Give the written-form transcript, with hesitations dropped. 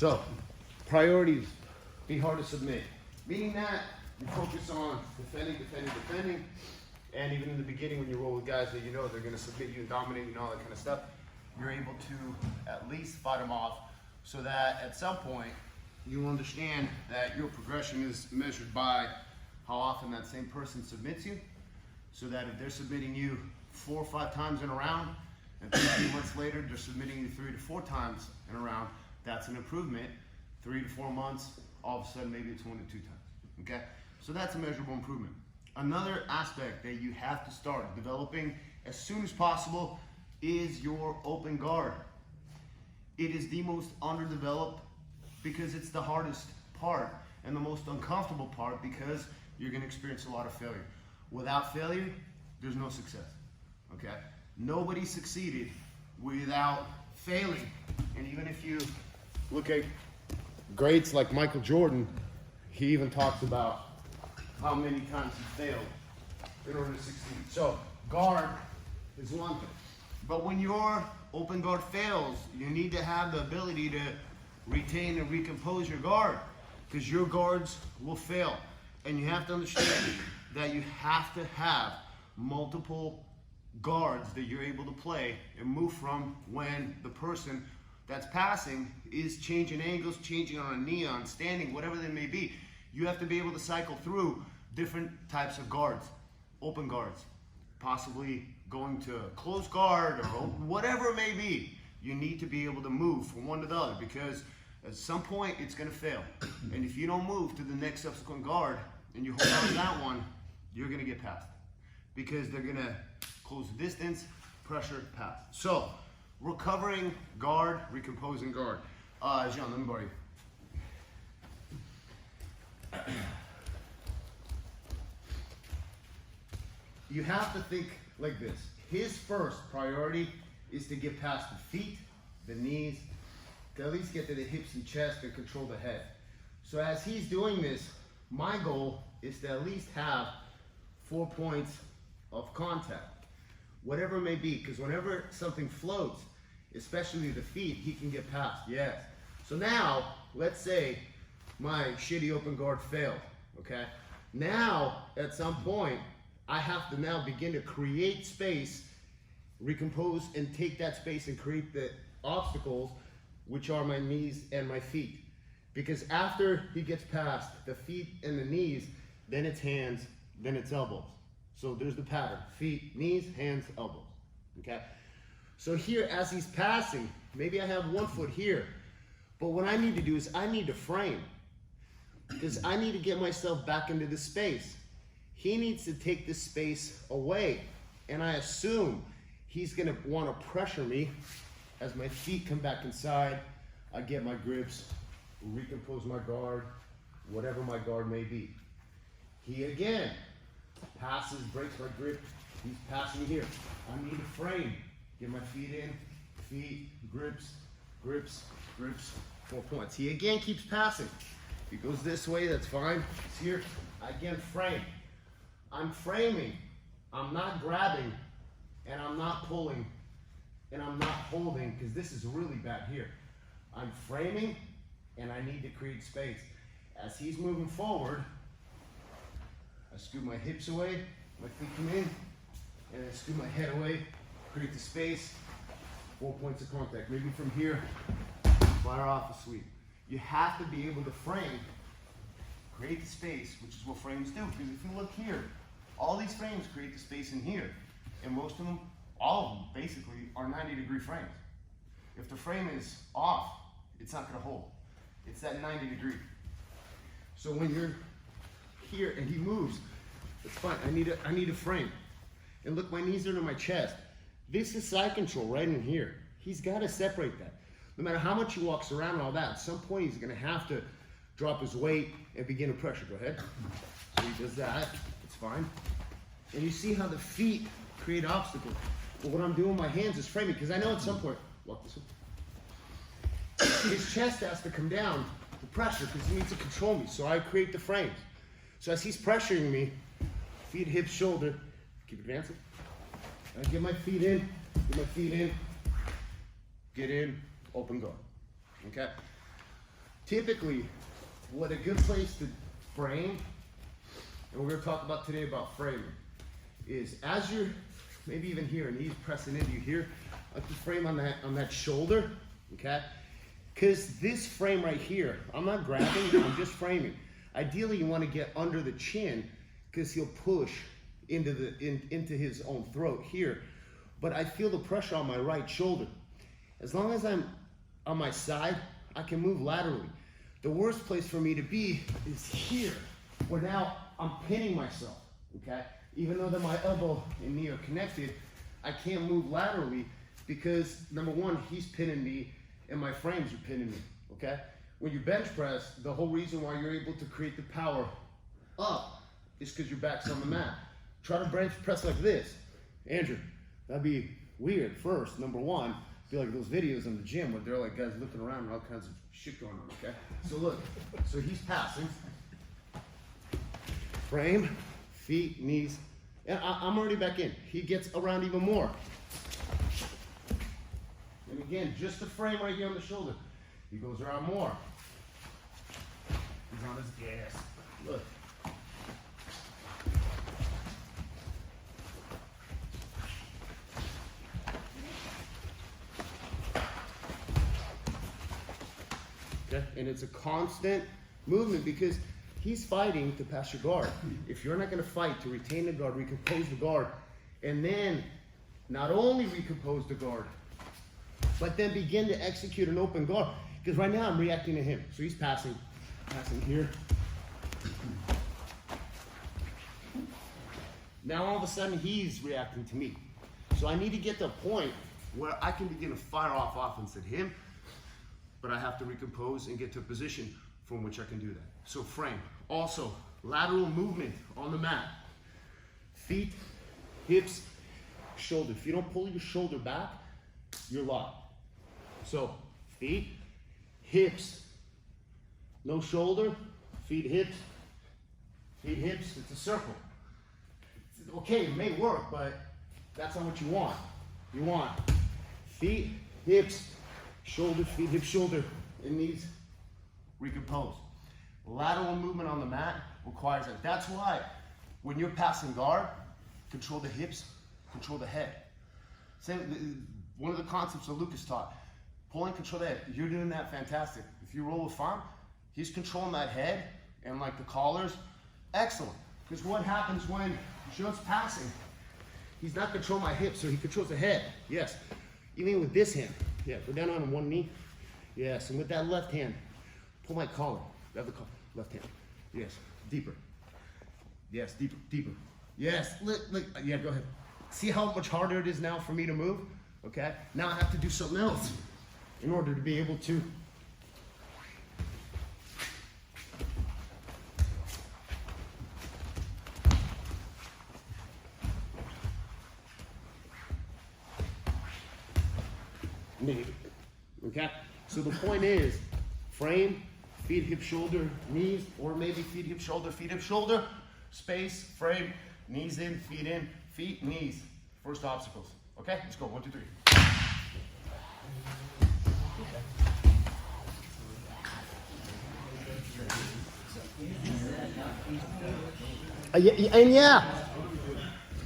So, priorities, be hard to submit. Meaning that you focus on defending, and even in the beginning when you roll with guys that you know they're gonna submit you and dominate you and all that kind of stuff, you're able to at least fight them off so that at some point you understand that your progression is measured by how often that same person submits you, so that if they're submitting you 4 or 5 times in a round, and 3 months later they're submitting you 3 to 4 times in a round, that's an improvement. 3 to 4 months, all of a sudden maybe it's 1 to 2 times, okay? So that's a measurable improvement. Another aspect that you have to start developing as soon as possible is your open guard. It is the most underdeveloped because it's the hardest part and the most uncomfortable part because you're gonna experience a lot of failure. Without failure, there's no success, okay? Nobody succeeded without failing. And even if you look at greats like Michael Jordan, he even talks about how many times he failed in order to succeed. So guard is one thing. But when your open guard fails, you need to have the ability to retain and recompose your guard, because your guards will fail. And you have to understand that you have to have multiple guards that you're able to play and move from when the person that's passing is changing angles, changing on a knee, on standing, whatever they may be. You have to be able to cycle through different types of guards, open guards, possibly going to close guard or whatever it may be. You need to be able to move from one to the other, because at some point it's gonna fail. And if you don't move to the next subsequent guard and you hold on to that one, you're gonna get passed, because they're gonna close the distance, pressure, pass. So, recovering guard, recomposing guard. Jean, let me borrow you. You have to think like this. His first priority is to get past the feet, the knees, to at least get to the hips and chest and control the head. So as he's doing this, my goal is to at least have 4 points of contact, whatever it may be, because whenever something floats, especially the feet, he can get past, yes. So now, let's say my shitty open guard failed, okay? Now, at some point, I have to now begin to create space, recompose, and take that space and create the obstacles, which are my knees and my feet. Because after he gets past the feet and the knees, then it's hands, then it's elbows. So there's the pattern: feet, knees, hands, elbows, okay? So here, as he's passing, maybe I have 1 foot here, but what I need to do is I need to frame, because I need to get myself back into this space. He needs to take this space away, and I assume he's gonna wanna pressure me as my feet come back inside. I get my grips, recompose my guard, whatever my guard may be. He again passes, breaks my grip, he's passing here. I need to frame, get my feet in, feet, grips, grips, grips, 4 points. He again keeps passing. If he goes this way, that's fine. He's here, I again frame. I'm framing, I'm not grabbing, and I'm not pulling, and I'm not holding, because this is really bad here. I'm framing, and I need to create space. As he's moving forward, I scoot my hips away, my feet come in, and I scoot my head away, create the space, 4 points of contact. Maybe from here, fire off a sweep. You have to be able to frame, create the space, which is what frames do. Because if you look here, all these frames create the space in here. And most of them, all of them basically, are 90-degree frames. If the frame is off, it's not gonna hold. It's that 90 degree. So when you're here and he moves, it's fine. I need a frame. And look, my knees are to my chest. This is side control right in here. He's gotta separate that. No matter how much he walks around and all that, at some point he's gonna have to drop his weight and begin to pressure. Go ahead. So he does that, it's fine. And you see how the feet create obstacles. But what I'm doing with my hands is framing, because I know at some point, walk this way. His chest has to come down to pressure, because he needs to control me. So I create the frames. So as he's pressuring me, feet, hips, shoulder, keep advancing. I get my feet in, get in, open guard, okay? typically, what a good place to frame, and we're going to talk about today about framing, is as you're maybe even here, knees pressing into you here, like the frame on that shoulder, okay? Because this frame right here, I'm not grabbing, I'm just framing. Ideally, you want to get under the chin because he'll push into his own throat here. But I feel the pressure on my right shoulder. As long as I'm on my side, I can move laterally. The worst place for me to be is here, where now I'm pinning myself, okay? Even though that my elbow and knee are connected, I can't move laterally because, number one, he's pinning me and my frames are pinning me, okay? When you bench press, the whole reason why you're able to create the power up is because your back's on the mat. Try to bench press like this. Andrew, that'd be weird first, number one. Be like those videos in the gym where they're like guys looking around and all kinds of shit going on, okay? So look, so he's passing. Frame, feet, knees, and I'm already back in. He gets around even more. And again, just the frame right here on the shoulder. He goes around more. He's on his gas. Look. Okay? And it's a constant movement because he's fighting to pass your guard. If you're not going to fight to retain the guard, recompose the guard, and then not only recompose the guard, but then begin to execute an open guard. Because right now I'm reacting to him. So he's passing here. Now all of a sudden he's reacting to me. So I need to get to a point where I can begin to fire off offense at him, but I have to recompose and get to a position from which I can do that. So frame. Also, lateral movement on the mat. Feet, hips, shoulder. If you don't pull your shoulder back, you're locked. So feet, hips, no shoulder, feet, hips, it's a circle. Okay, it may work, but that's not what you want. You want feet, hips, shoulder, feet, hip, shoulder, and knees recompose. Lateral movement on the mat requires that. That's why when you're passing guard, control the hips, control the head. One of the concepts that Lucas taught, pulling control the head. You're doing that fantastic. If you roll with farm, he's controlling that head and like the collars. Excellent. Because what happens when Joe's passing, he's not controlling my hips, so he controls the head. Yes. Even with this hand. Yeah, go down on one knee. Yes, and with that left hand, pull my collar. Grab the collar. Left hand. Yes, deeper. Yes, deeper, deeper. Yes, look, yeah, go ahead. See how much harder it is now for me to move? Okay, now I have to do something else in order to be able to okay? So the point is, frame, feet, hip, shoulder, knees, or maybe feet, hip, shoulder, space, frame, knees in, feet, knees. First obstacles. Okay, let's go. 1, 2, 3. And yeah,